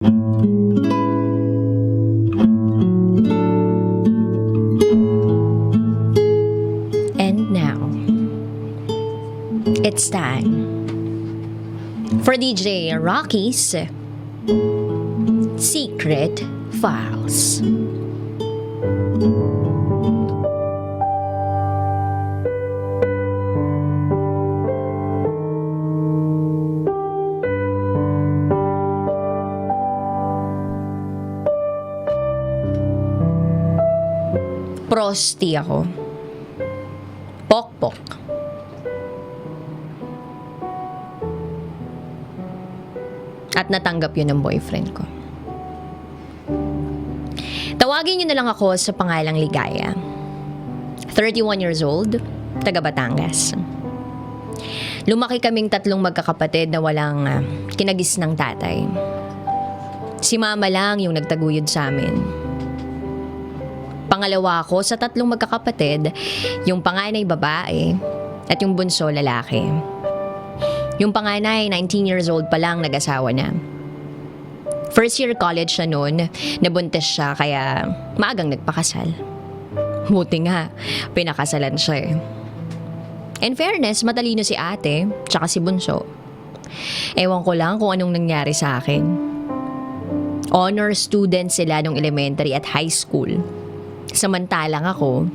And now, it's time for DJ Rocky's Secret Files. Prosti ako. Pokpok. At natanggap yun ng boyfriend ko. Tawagin niyo na lang ako sa pangalang Ligaya. 31 years old, taga Batangas. Lumaki kaming tatlong magkakapatid na walang kinagis ng tatay. Si mama lang yung nagtaguyod sa amin. Pangalawa ako sa tatlong magkakapatid, yung panganay babae at yung bunso lalaki. Yung panganay, 19 years old pa lang, nag-asawa na. First year college siya noon, nabuntis siya kaya maagang nagpakasal. Buti nga, pinakasalan siya eh. In fairness, matalino si ate, tsaka si bunso. Ewan ko lang kung anong nangyari sa akin. Honor student sila nung elementary at high school. Samantalang ako,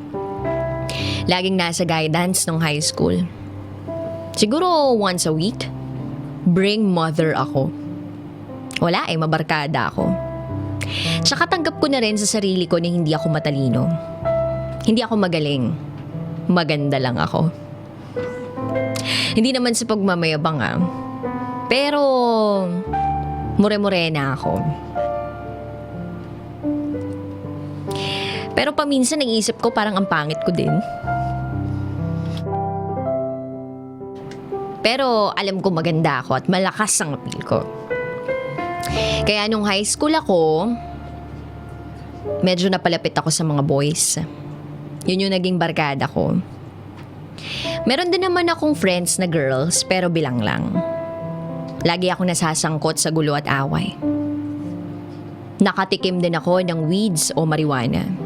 laging nasa guidance nung high school. Siguro once a week, bring mother ako. Wala mabarkada ako. Tsaka tanggap ko na rin sa sarili ko na hindi ako matalino. Hindi ako magaling. Maganda lang ako. Hindi naman sa pagmamayabang pero, mure-morena ako. Pero paminsan naisip ko parang ang pangit ko din. Pero alam ko maganda ako at malakas ang appeal ko. Kaya nung high school ako, medyo napalapit ako sa mga boys. Yun yung naging barkada ko. Meron din naman akong friends na girls pero bilang lang. Lagi akong nasasangkot sa gulo at away. Nakatikim din ako ng weeds o marijuana.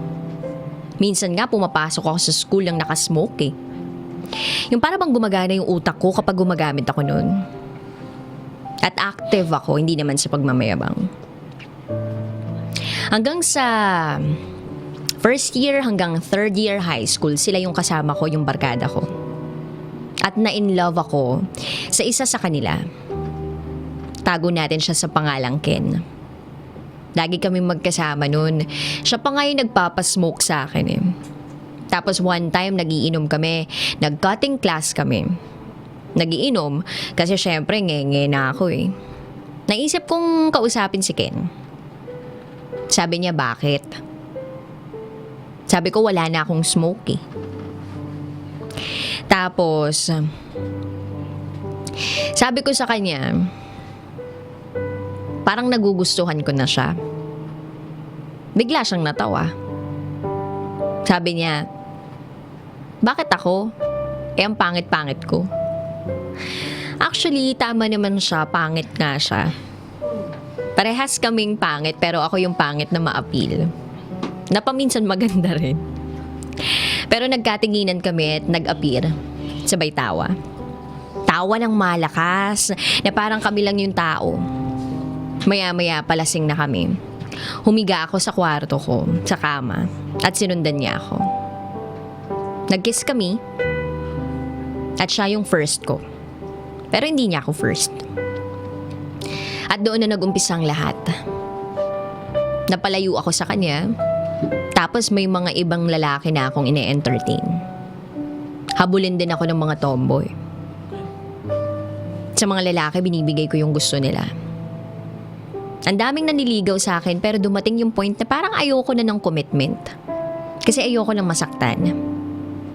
Minsan nga pumapasok ako sa school lang nakasmoke eh. Yung para bang gumagana yung utak ko kapag gumagamit ako nun. At active ako, hindi naman sa pagmamayabang. Hanggang sa first year hanggang third year high school, sila yung kasama ko, yung barkada ko. At na-in love ako sa isa sa kanila. Tago natin siya sa pangalang Ken. Lagi kami magkasama nun. Siya pa nga yung nagpapasmoke sa akin eh. Tapos one time nagiinom kami. Nag-cutting class kami. Nagiinom kasi syempre ngenge na ako eh. Naisip kong kausapin si Ken. Sabi niya bakit? Sabi ko wala na akong smoke eh. Tapos sabi ko sa kanya parang nagugustuhan ko na siya. Bigla siyang natawa. Sabi niya, bakit ako? Ang pangit-pangit ko. Actually, tama naman siya. Pangit nga siya. Parehas kaming pangit pero ako yung pangit na ma-appeal. Na paminsan maganda rin. Pero nagkatinginan kami at nag-appear. Sabay tawa. Tawa ng malakas na parang kami lang yung tao. Maya-maya palasing na kami. Humiga ako sa kwarto ko, sa kama, at sinundan niya ako. Nag-kiss kami, at siya yung first ko. Pero hindi niya ako first. At doon na nag-umpisa ang lahat. Napalayo ako sa kanya, tapos may mga ibang lalaki na akong ine-entertain. Habulin din ako ng mga tomboy. Sa mga lalaki, binibigay ko yung gusto nila. Ang daming naniligaw sa akin pero dumating yung point na parang ayoko na ng commitment. Kasi ayoko nang masaktan.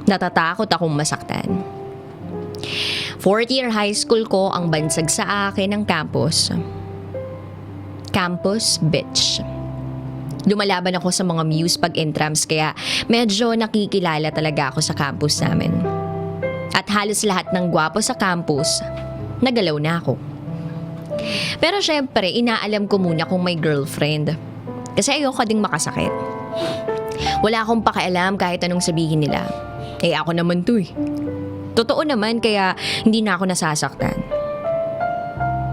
Natatakot akong masaktan. Fourth year high school ko ang bansag sa akin ng campus. Campus bitch. Lumalaban ako sa mga muse pag intrams kaya medyo nakikilala talaga ako sa campus namin. At halos lahat ng gwapo sa campus, nagalaw na ako. Pero syempre, inaalam ko muna kung may girlfriend. Kasi ayoko ding makasakit. Wala akong pakialam kahit anong sabihin nila. Ako naman to eh. Totoo naman kaya hindi na ako nasasaktan.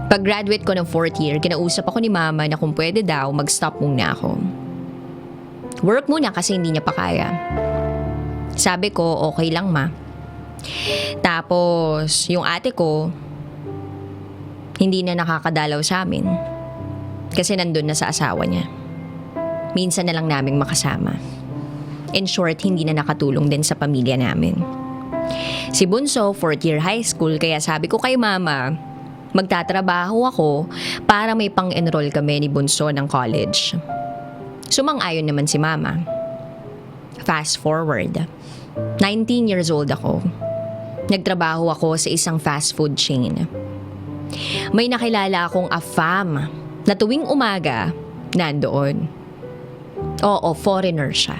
Pag-graduate ko ng 4th year, kinausap ako ni mama na kung pwede daw mag-stop muna ako. Work muna kasi hindi niya pa kaya. Sabi ko, okay lang ma. Tapos, yung ate ko, hindi na nakakadalaw sa amin. Kasi nandun na sa asawa niya. Minsan na lang naming makasama. In short, hindi na nakatulong din sa pamilya namin. Si Bunso, 4th year high school, kaya sabi ko kay mama, magtatrabaho ako para may pang-enroll kami ni Bunso ng college. Sumang-ayon naman si mama. Fast forward. 19 years old ako. Nagtrabaho ako sa isang fast food chain. May nakilala akong AFAM na tuwing umaga, nandoon. Oo, foreigner siya.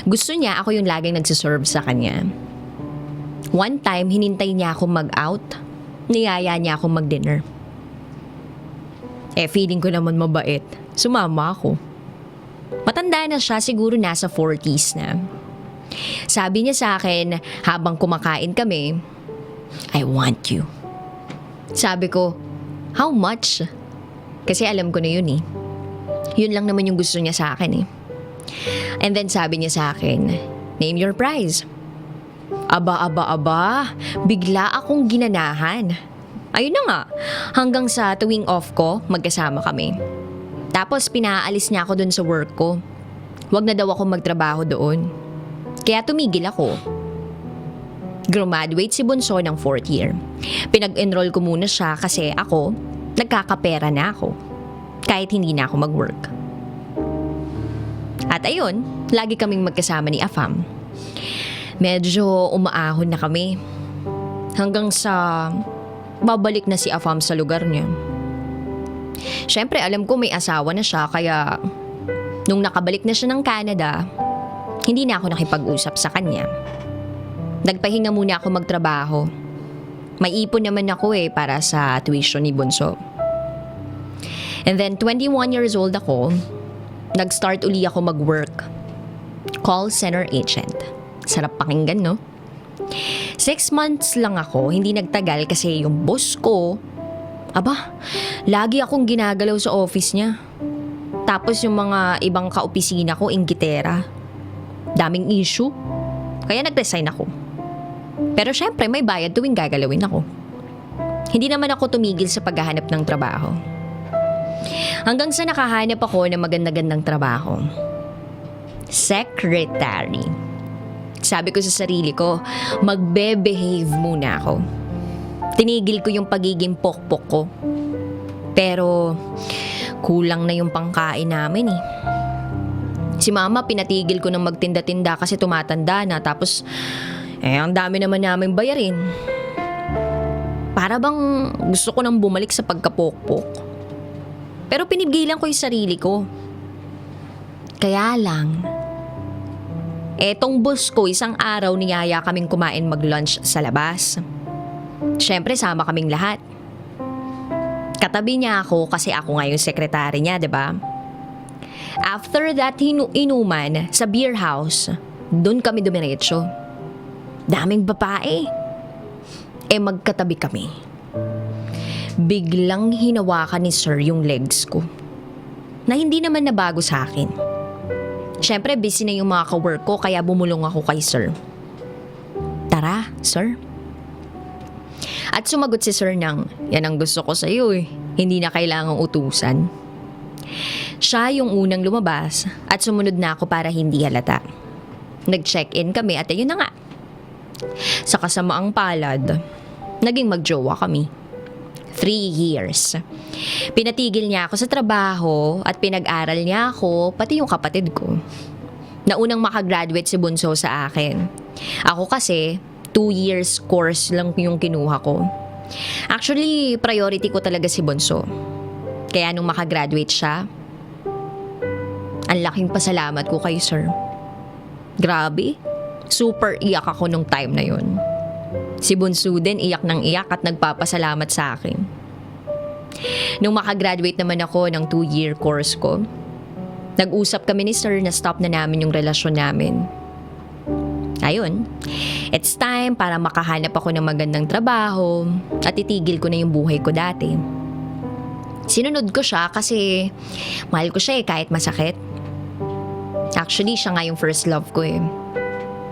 Gusto niya ako yung laging nagsiserve sa kanya. One time, hinintay niya akong mag-out. Niyaya niya akong mag-dinner. Feeling ko naman mabait. Sumama ako. Matanda na siya, siguro nasa 40s na. Sabi niya sa akin, habang kumakain kami, I want you. Sabi ko, how much? Kasi alam ko na yun eh. Yun lang naman yung gusto niya sa akin eh. And then sabi niya sa akin, name your price. Aba, bigla akong ginanahan. Ayun na nga, hanggang sa tuwing off ko, magkasama kami. Tapos pinaalis niya ako dun sa work ko. Wag na daw ako magtrabaho doon. Kaya tumigil ako. Graduate si Bunso ng 4th year. Pinag-enroll ko muna siya kasi ako, nagkakapera na ako. Kahit hindi na ako mag-work. At ayun, lagi kaming magkasama ni Afam. Medyo umaahon na kami. Hanggang sa babalik na si Afam sa lugar niya. Siyempre, alam ko may asawa na siya kaya nung nakabalik na siya ng Canada, hindi na ako nakipag-usap sa kanya. Nagpahinga muna ako magtrabaho. May ipon naman ako para sa tuition ni Bunso. And then 21 years old ako, nag-start uli ako mag-work. Call center agent. Sarap pakinggan, no? 6 months lang ako, hindi nagtagal kasi yung boss ko, lagi akong ginagalaw sa office niya. Tapos yung mga ibang kaopisina ko, inggitera. Daming issue. Kaya nag-resign ako. Pero syempre may bayad tuwing gagalawin ako. Hindi naman ako tumigil sa paghahanap ng trabaho. Hanggang sa nakahanap ako ng maganda-gandang trabaho. Secretary. Sabi ko sa sarili ko, magbe-behave muna ako. Tinigil ko yung pagiging pokpok ko. Pero kulang na yung pangkain namin eh. Si mama pinatigil ko ng magtinda-tinda kasi tumatanda na, tapos ang dami naman namin bayarin. Para bang gusto ko nang bumalik sa pagkapokpok. Pero pinigilan ko yung sarili ko. Kaya lang, etong boss ko isang araw niyaya kaming kumain mag-lunch sa labas. Siyempre sama kaming lahat. Katabi niya ako kasi ako nga yung sekretary niya, 'di ba? After that inuman sa beer house, doon kami dumiretso. Daming babae. Magkatabi kami. Biglang hinawakan ni sir yung legs ko. Na hindi naman nabago sa akin. Siyempre busy na yung mga ka-work ko kaya bumulong ako kay sir. Tara, sir. At sumagot si sir ng, yan ang gusto ko sa'yo eh. Hindi na kailangang utusan. Siya yung unang lumabas at sumunod na ako para hindi halata. Nag-check-in kami at ayun na nga. Sa kasamaang palad, naging magjowa kami. 3 years. Pinatigil niya ako sa trabaho at pinag-aral niya ako, pati yung kapatid ko. Naunang makagraduate si Bunso sa akin. Ako kasi, 2 years course lang yung kinuha ko. Actually, priority ko talaga si Bunso. Kaya nung makagraduate siya, ang laking pasalamat ko kay sir. Grabe, super iyak ako nung time na yun. Si Bunso din iyak ng iyak at nagpapasalamat sa akin. Nung makagraduate naman ako ng 2-year course ko, nag-usap kami ni sir na stop na namin yung relasyon namin. Ayun, it's time para makahanap ako ng magandang trabaho at itigil ko na yung buhay ko dati. Sinunod ko siya kasi mahal ko siya kahit masakit. Actually, siya nga yung first love ko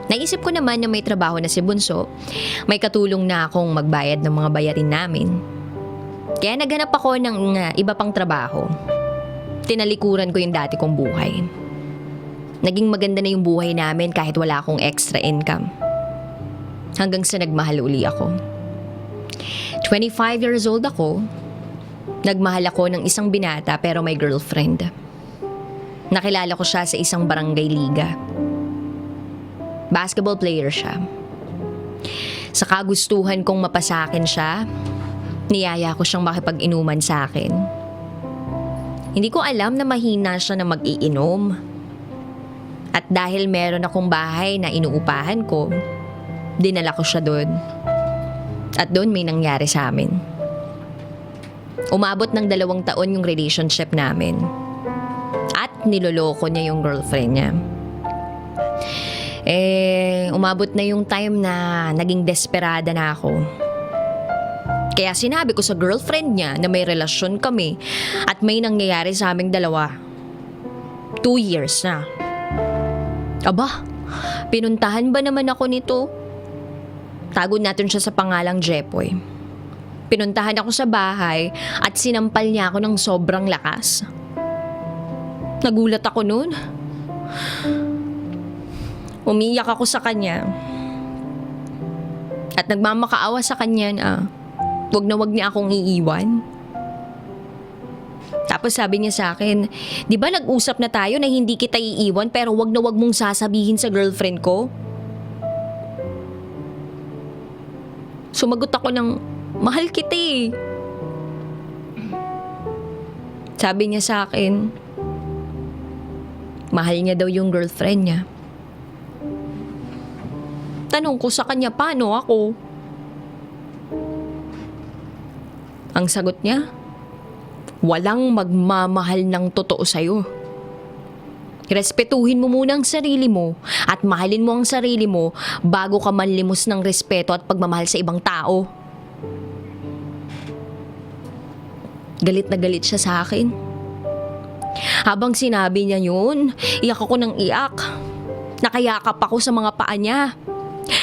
Naisip ko naman na may trabaho na si Bunso, may katulong na akong magbayad ng mga bayarin namin. Kaya naghanap ako ng iba pang trabaho. Tinalikuran ko yung dati kong buhay. Naging maganda na yung buhay namin kahit wala akong extra income. Hanggang sa nagmahal uli ako. 25 years old ako. Nagmahal ako ng isang binata pero may girlfriend. Nakilala ko siya sa isang barangay liga. Basketball player siya. Sa kagustuhan kong mapasakin siya, niyaya ko siyang makipag-inuman sa akin. Hindi ko alam na mahina siya na mag-iinom. At dahil meron akong bahay na inuupahan ko, dinala ko siya doon. At doon may nangyari sa amin. Umabot ng 2 taon yung relationship namin. At niloloko niya yung girlfriend niya. Umabot na yung time na naging desperada na ako. Kaya sinabi ko sa girlfriend niya na may relasyon kami at may nangyayari sa aming dalawa. 2 years na. Aba, pinuntahan ba naman ako nito? Tago natin siya sa pangalang Jepoy. Pinuntahan ako sa bahay at sinampal niya ako ng sobrang lakas. Nagulat ako noon. Umiyak ako sa kanya. At nagmamakaawa sa kanya na wag na wag niya akong iiwan. Tapos sabi niya sa akin, di ba nag-usap na tayo na hindi kita iiwan pero wag na wag mong sasabihin sa girlfriend ko? Sumagot ako ng, mahal kita Sabi niya sa akin, mahal niya daw yung girlfriend niya. Tanong ko sa kanya, paano ako? Ang sagot niya, walang magmamahal ng totoo sa'yo. Respetuhin mo muna ang sarili mo at mahalin mo ang sarili mo bago ka manlimos ng respeto at pagmamahal sa ibang tao. Galit na galit siya sa akin. Habang sinabi niya yun, iyak ako ng iyak. Nakayakap ako sa mga paa niya.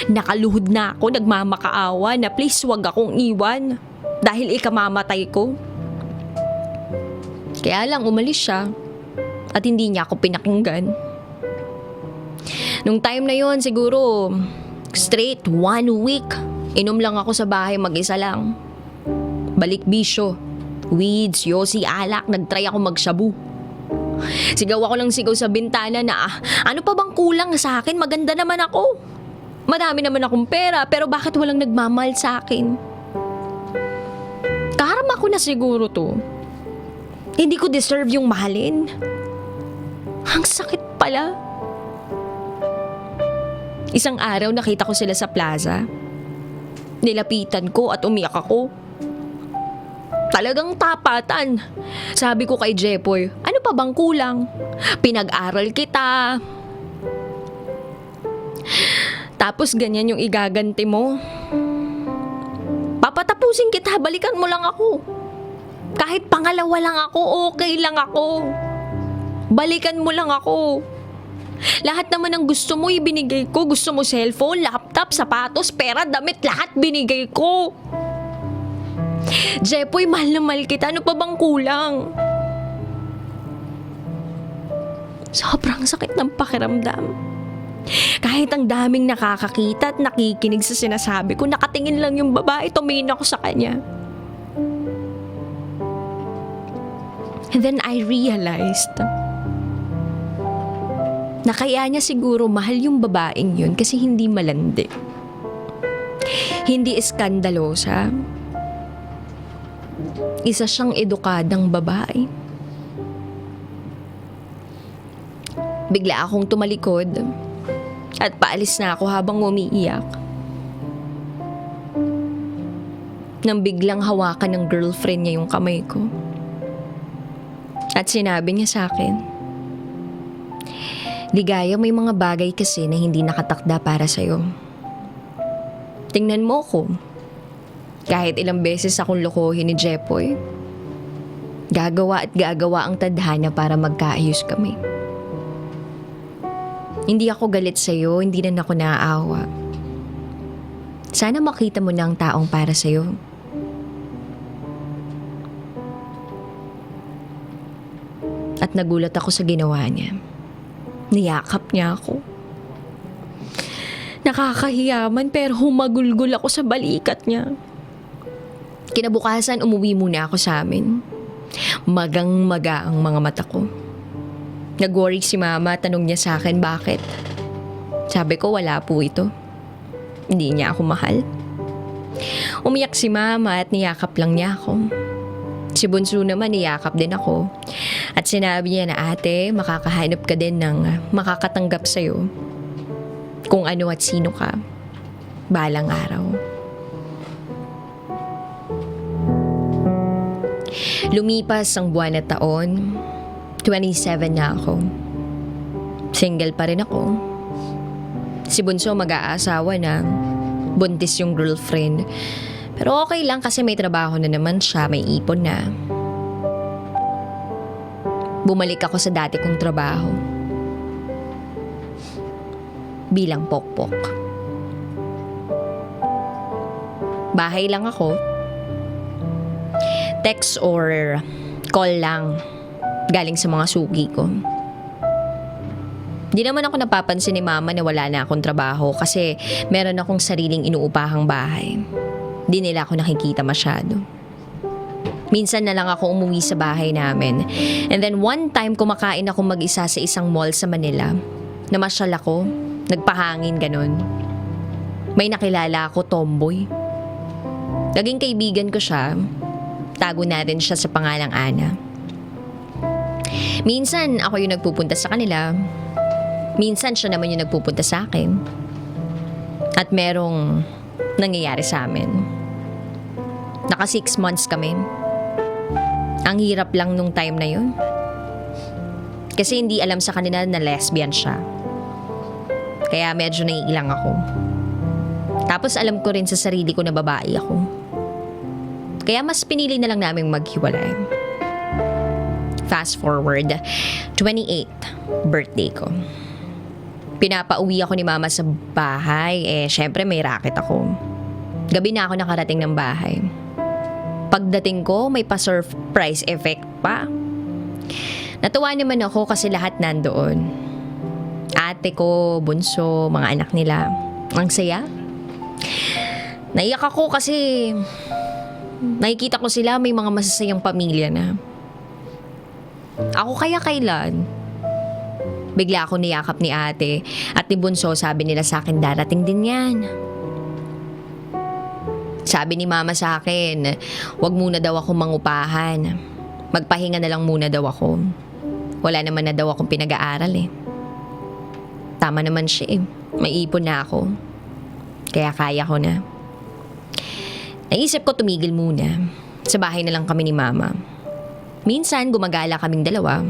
Nakaluhod na ako, nagmamakaawa na please wag akong iwan dahil ikamamatay ko. Kaya lang umalis siya at hindi niya ako pinakinggan. Nung time na yon siguro straight 1 week, inom lang ako sa bahay mag-isa lang. Balik bisyo, weeds, yosi, alak, nagtry ako magshabu. Sigaw ako lang sigaw sa bintana na ano pa bang kulang sa akin, maganda naman ako. Marami naman akong pera pero bakit walang nagmamahal sa akin? Karma ko na siguro to. Hindi ko deserve yung mahalin. Ang sakit pala. Isang araw nakita ko sila sa plaza. Nilapitan ko at umiyak ako. Talagang tapatan. Sabi ko kay Jepoy, ano pa bang kulang? Pinag-aral kita. Tapos ganyan yung igaganti mo. Papatapusin kita, balikan mo lang ako. Kahit pangalawa lang ako, okay lang ako. Balikan mo lang ako. Lahat naman ng gusto mo ibinigay ko. Gusto mo cellphone, laptop, sapatos, pera, damit, lahat binigay ko. Jepoy, mahal na mahal kita. Ano pa bang kulang? Sobrang sakit ng pakiramdam. Kahit ang daming nakakakita at nakikinig sa sinasabi ko, nakatingin lang yung babae, tumingin ako sa kanya. And then I realized na kaya niya siguro mahal yung babaeng yun kasi hindi malandi. Hindi iskandalosa. Isa siyang edukadang babae. Bigla akong tumalikod at paalis na ako habang umiiyak. nang biglang hawakan ng girlfriend niya yung kamay ko. At sinabi niya sa akin, "Ligaya, may mga bagay kasi na hindi nakatakda para sa'yo. Tingnan mo ko. Kahit ilang beses akong lokohin ni Jepoy, gagawa at gagawa ang tadhana para magkaayos kami. Hindi ako galit sa'yo, hindi rin ako naaawa. Sana makita mo na ang taong para sa'yo." At nagulat ako sa ginawa niya. Niyakap niya ako. Nakakahiyaman pero humagulgol ako sa balikat niya. Kinabukasan, umuwi muna ako sa amin. Magang-maga ang mga mata ko. Nag-worry si mama, tanong niya sa akin bakit. Sabi ko, wala po ito. Hindi niya ako mahal. Umiyak si mama at niyakap lang niya ako. Si Bunso naman niyakap din ako. At sinabi niya na, "Ate, makakahanap ka din ng makakatanggap sa'yo. Kung ano at sino ka. Balang araw." Lumipas ang buwan at taon. 27 na ako. Single pa rin ako. Si Bunso mag-aasawa na. Buntis yung girlfriend. Pero okay lang kasi may trabaho na naman siya, may ipon na. Bumalik ako sa dati kong trabaho. Bilang pokpok. Bahay lang ako. Text or call lang galing sa mga sugi ko. Di naman ako napapansin ni mama na wala na akong trabaho kasi meron akong sariling inuupahang bahay. Di nila ako nakikita masyado. Minsan na lang ako umuwi sa bahay namin. And then one time kumakain ako mag-isa sa isang mall sa Manila. Namasyal ako, nagpahangin ganun. May nakilala ako, tomboy. Naging kaibigan ko siya. Tago natin siya sa pangalang Ana. Minsan ako yung nagpupunta sa kanila. Minsan siya naman yung nagpupunta sa akin. At merong nangyayari sa amin. Naka 6 months kami. Ang hirap lang nung time na yun. Kasi hindi alam sa kanila na lesbian siya. Kaya medyo naiilang ako. Tapos alam ko rin sa sarili ko na babae ako. Kaya mas pinili na lang naming maghiwalay. Fast forward, 28, birthday ko. Pinapauwi ako ni mama sa bahay. Syempre may racket ako. Gabi na ako nakarating ng bahay. Pagdating ko, may pa-surprise effect pa. Natuwa naman ako kasi lahat nandoon. Ate ko, bunso, mga anak nila. Ang saya. Naiyak ako kasi nakikita ko sila may mga masasayang pamilya na. Ako kaya kailan? Bigla ako niyakap ni ate at ni bunso, sabi nila sa akin darating din yan. Sabi ni mama sa akin, wag muna daw ako mangupahan. Magpahinga na lang muna daw ako. Wala naman na daw akong pinag-aaral eh. Tama naman siya eh. May ipon na ako. Kaya kaya ko na. Naisip ko tumigil muna. Sa bahay na lang kami ni mama. Minsan gumagala kaming dalawa.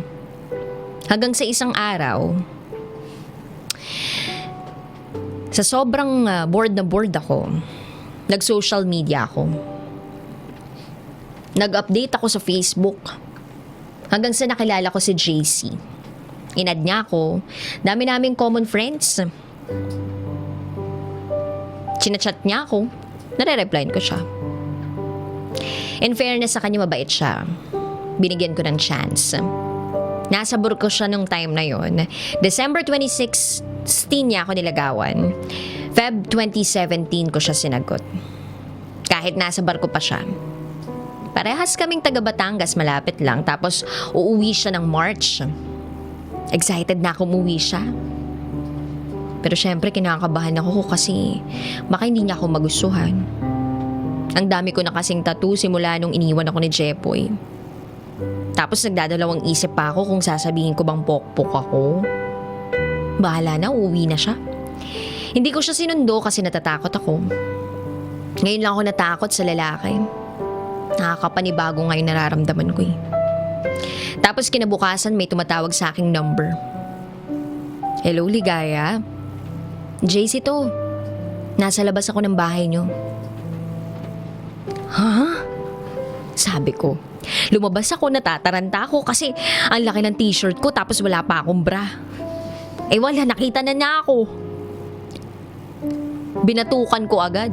Hanggang sa isang araw, sa sobrang bored na bored ako, nag-social media ako. Nag-update ako sa Facebook. Hanggang sa nakilala ko si JC. Inad niya ako. Dami naming common friends. Chinachat niya ako. Nare-replyan ko siya. In fairness sa kanya, mabait siya. Binigyan ko ng chance. Nasa Burgos siya nung time na yon. December 2016 niya ako nilagawan. Feb 2017 ko siya sinagot. Kahit nasa barko pa siya. Parehas kaming taga Batangas, malapit lang. Tapos uuwi siya ng March. Excited na ako umuwi siya. Pero syempre kinakabahan ako kasi baka hindi niya ako magustuhan. Ang dami ko na kasing tattoo simula nung iniwan ako ni Jepoy. Tapos nagdadalawang isip pa ako kung sasabihin ko bang pokpok ako. Bahala na, uuwi na siya. Hindi ko siya sinundo kasi natatakot ako. Ngayon lang ako natakot sa lalaki. Nakakapanibago nga yung nararamdaman ko eh. Tapos kinabukasan may tumatawag sa aking number. Hello, Ligaya. JC to. Nasa labas ako ng bahay nyo. Ha? Sabi ko. Lumabas ako, natataranta ako kasi ang laki ng t-shirt ko tapos wala pa akong bra. Eh wala, nakita na niya ako. Binatukan ko agad,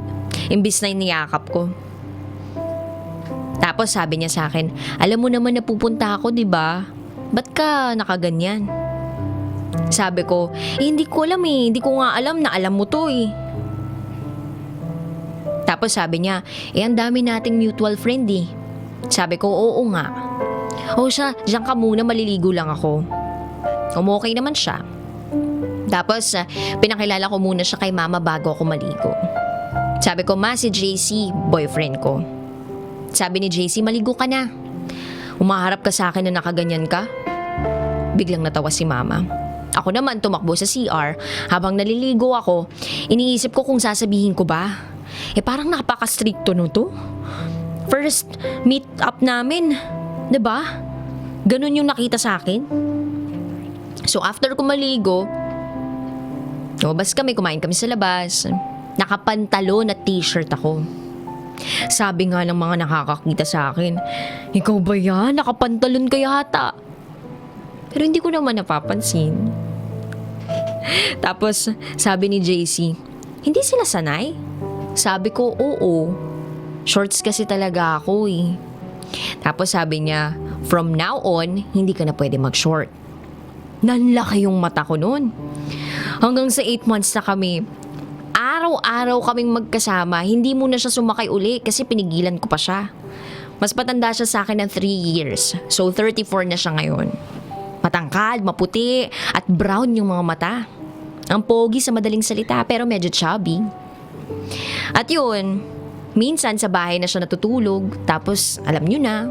imbis na iniyakap ko. Tapos sabi niya sa akin, alam mo naman na pupunta ako, di ba? Ba't ka nakaganyan? Sabi ko, hindi ko alam eh. Hindi ko nga alam na alam mo to eh. Tapos sabi niya, ang dami nating mutual friend eh. Sabi ko, oo nga. O siya, diyan ka muna, maliligo lang ako. Okay naman siya. Tapos, pinakilala ko muna siya kay mama bago ako maligo. Sabi ko, ma, si JC, boyfriend ko. Sabi ni JC, maligo ka na. Umaharap ka sa akin na nakaganyan ka? Biglang natawa si mama. Ako naman tumakbo sa CR. Habang naliligo ako, iniisip ko kung sasabihin ko ba. Parang napaka-stricto no to. First meet up namin, 'di ba? Ganun yung nakita sa akin. So after ko maligo, lumabas kami, kumain kami sa labas. Nakapantalon at t-shirt ako. Sabi nga ng mga nakakakita sa akin, ikaw ba yan? Nakapantalon ka yata. Pero hindi ko naman napapansin. Tapos sabi ni JC, hindi sila sanay? Sabi ko, oo. Shorts kasi talaga ako eh. Tapos sabi niya, from now on, hindi ka na pwede mag-short. Nanlaki yung mata ko noon. Hanggang sa 8 months na kami, araw-araw kaming magkasama, hindi muna siya sumakay uli kasi pinigilan ko pa siya. Mas patanda siya sa akin ng 3 years. So 34 na siya ngayon. Matangkad, maputi, at brown yung mga mata. Ang pogi sa madaling salita pero medyo chubby. At yun, minsan sa bahay na siya natutulog, tapos alam nyo na.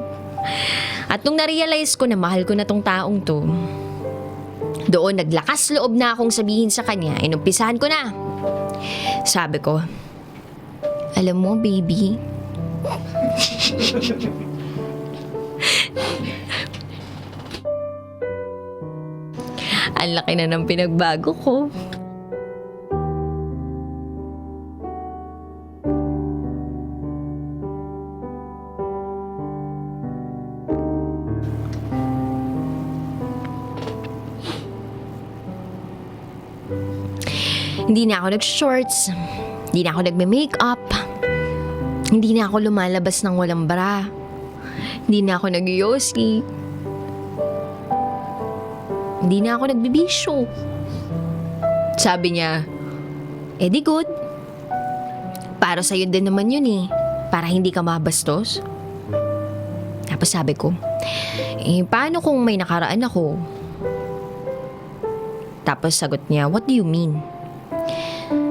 At nung narealize ko na mahal ko na tong taong to, doon naglakas loob na akong sabihin sa kanya, inumpisahan ko na. Sabi ko, alam mo baby, ang laki na ng pinagbago ko. Hindi na ako nag-shorts, hindi na ako nagme-makeup, hindi na ako lumalabas ng walang bra, hindi na ako nag-yosi, hindi na ako nagbibisyo. Sabi niya, di good. Para sa'yo din naman yun eh, para hindi ka mabastos. Tapos sabi ko, paano kung may nakaraan ako? Tapos sagot niya, what do you mean?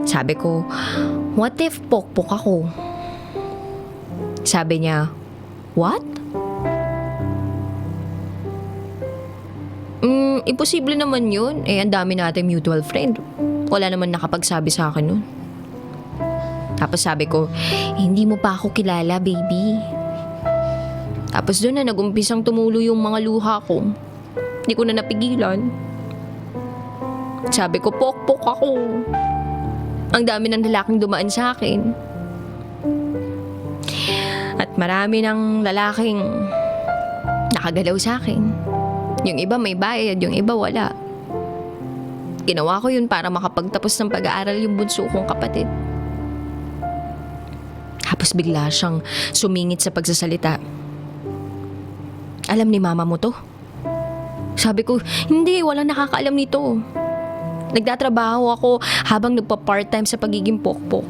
Sabi ko, what if pokpok ako? Sabi niya, what? Imposible naman yun. Ang dami natin mutual friend. Wala naman nakapagsabi sa akin nun. Tapos sabi ko, hindi mo pa ako kilala, baby. Tapos doon na nag-umpisang tumulo yung mga luha ko. Hindi ko na napigilan. Sabi ko, pokpok ako. Ang dami ng lalaking dumaan sa akin. At marami ng lalaking nakagalaw sa akin. Yung iba may bayad, yung iba wala. Ginawa ko yun para makapagtapos ng pag-aaral yung bunso kong kapatid. Tapos bigla siyang sumingit sa pagsasalita. Alam ni mama mo to? Sabi ko, hindi, walang nakakaalam nito. Nagtatrabaho ako habang nagpa-part-time sa pagiging pokpok.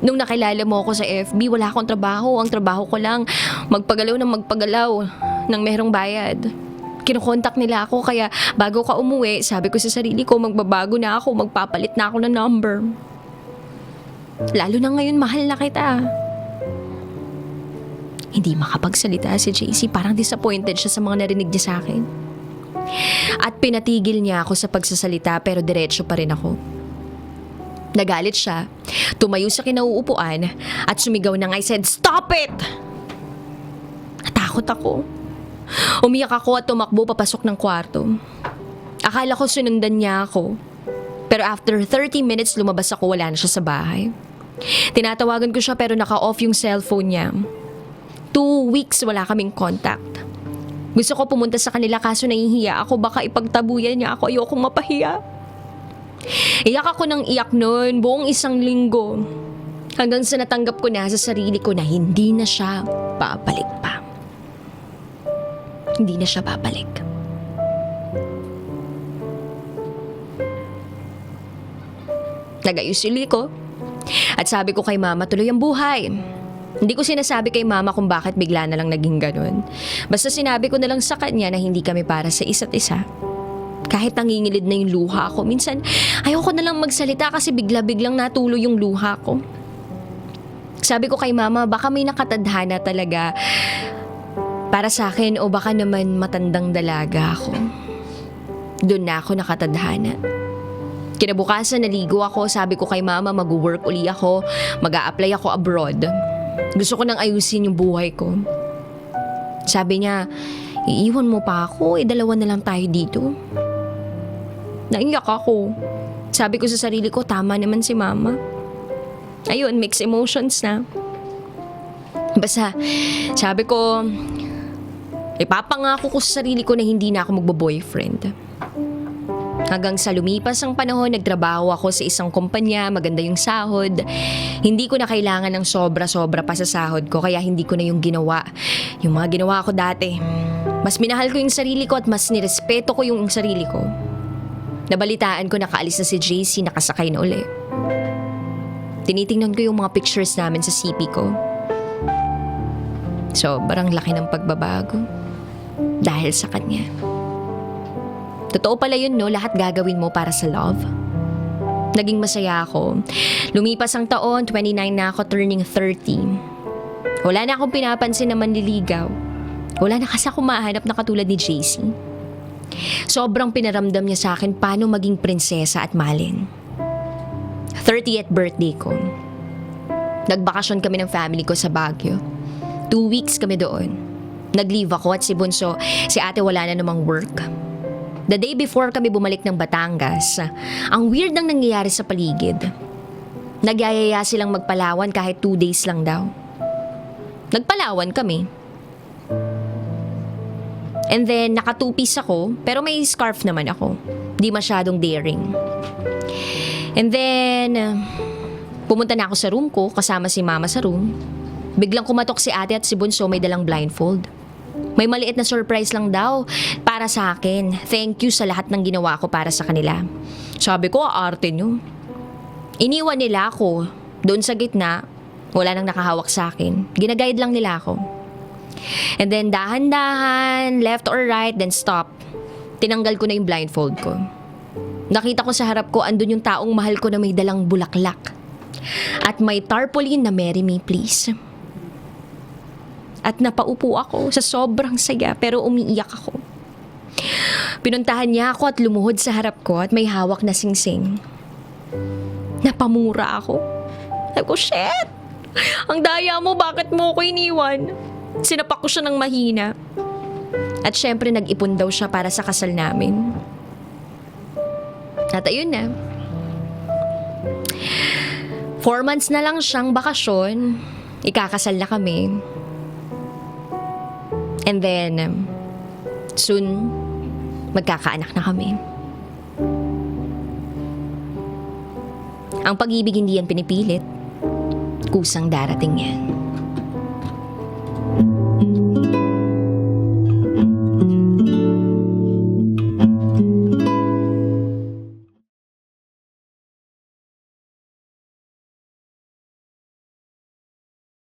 Nung nakilala mo ako sa FB, wala akong trabaho. Ang trabaho ko lang, magpagalaw ng merong bayad. Kinukontak nila ako kaya bago ka umuwi, sabi ko sa sarili ko, magbabago na ako, magpapalit na ako ng number. Lalo na ngayon, mahal na kita. Hindi makapagsalita si JC, parang disappointed siya sa mga narinig niya sa akin. At pinatigil niya ako sa pagsasalita pero diretso pa rin ako. Nagalit siya, tumayo sa kinauupuan at sumigaw na I said, "Stop it!" Natakot ako. Umiyak ako at tumakbo papasok ng kwarto. Akala ko sunundan niya ako. Pero after 30 minutes lumabas ako, wala na siya sa bahay. Tinatawagan ko siya pero naka-off yung cellphone niya. 2 weeks wala kaming contact. Gusto ko pumunta sa kanila kaso nahihiya ako, baka ipagtabuyan niya ako, ayokong mapahiya. Iyak ako ng iyak noon, buong 1 linggo. Hanggang sa natanggap ko na sa sarili ko na hindi na siya babalik pa. Hindi na siya babalik. Nagayos uli ko. At sabi ko kay mama, tuloy ang buhay. Hindi ko sinasabi kay mama kung bakit bigla na lang naging ganun. Basta sinabi ko na lang sa kanya na hindi kami para sa isa't isa. Kahit nangingilid na yung luha ko. Minsan, ayoko na lang magsalita kasi bigla-biglang natulo yung luha ko. Sabi ko kay mama, baka may nakatadhana talaga para sa akin o baka naman matandang dalaga ako. Doon na ako nakatadhana. Kinabukasan naligo ako, sabi ko kay mama mag-work uli ako, mag-a-apply ako abroad. Gusto ko nang ayusin yung buhay ko. Sabi niya, iiwan mo pa ako, 2 na lang tayo dito. Naiyak ako. Sabi ko sa sarili ko, tama naman si mama. Ayun, mixed emotions na. Basta, sabi ko, ipapangako ko sa sarili ko na hindi na ako magbo-boyfriend. Hanggang sa lumipas ang panahon, nagtrabaho ako sa isang kumpanya, maganda yung sahod. Hindi ko na kailangan ng sobra-sobra pa sa sahod ko, kaya hindi ko na yung ginawa. Yung mga ginawa ko dati. Mas minahal ko yung sarili ko at mas nirespeto ko yung sarili ko. Nabalitaan ko nakaalis na si JC, nakasakay na uli. Tinitingnan ko yung mga pictures namin sa CP ko. Sobrang laki ng pagbabago. Dahil sa kanya. Totoo pala yun, no? Lahat gagawin mo para sa love. Naging masaya ako. Lumipas ang taon, 29 na ako, turning 30. Wala na akong pinapansin na manliligaw. Wala na kasi akong mahanap na katulad ni JC. Sobrang pinaramdam niya sa akin paano maging prinsesa at mahalin. 30th birthday ko. Nagbakasyon kami ng family ko sa Baguio. 2 weeks kami doon. Nag-leave ako at si Bunso, si ate wala na namang work. The day before kami bumalik ng Batangas, ang weird nang nangyayari sa paligid. Nagyayaya silang magpalawan kahit 2 days lang daw. Nagpalawan kami. And then, naka-2-piece ako, pero may scarf naman ako. Di masyadong daring. And then, pumunta na ako sa room ko, kasama si mama sa room. Biglang kumatok si ate at si Bunso may dalang blindfold. May maliit na surprise lang daw para sa akin. Thank you sa lahat ng ginawa ko para sa kanila. Sabi ko, arte nyo. Iniwan nila ako. Doon sa gitna, wala nang nakahawak sa akin. Ginaguide lang nila ako. And then dahan-dahan, left or right, then stop. Tinanggal ko na yung blindfold ko. Nakita ko sa harap ko, andun yung taong mahal ko na may dalang bulaklak. At may tarpaulin na "Marry me please." At napaupo ako sa sobrang saya pero umiiyak ako. Pinuntahan niya ako at lumuhod sa harap ko at may hawak na singsing. Napamura ako. Sabi ko, shit! Ang daya mo, bakit mo ko iniwan? Sinapak ko siya ng mahina. At syempre nag-ipon daw siya para sa kasal namin. At ayun na. 4 months na lang siyang bakasyon. Ikakasal na kami. And then, soon, magkakaanak na kami. Ang pag-ibig hindi yan pinipilit. Kusang darating yan.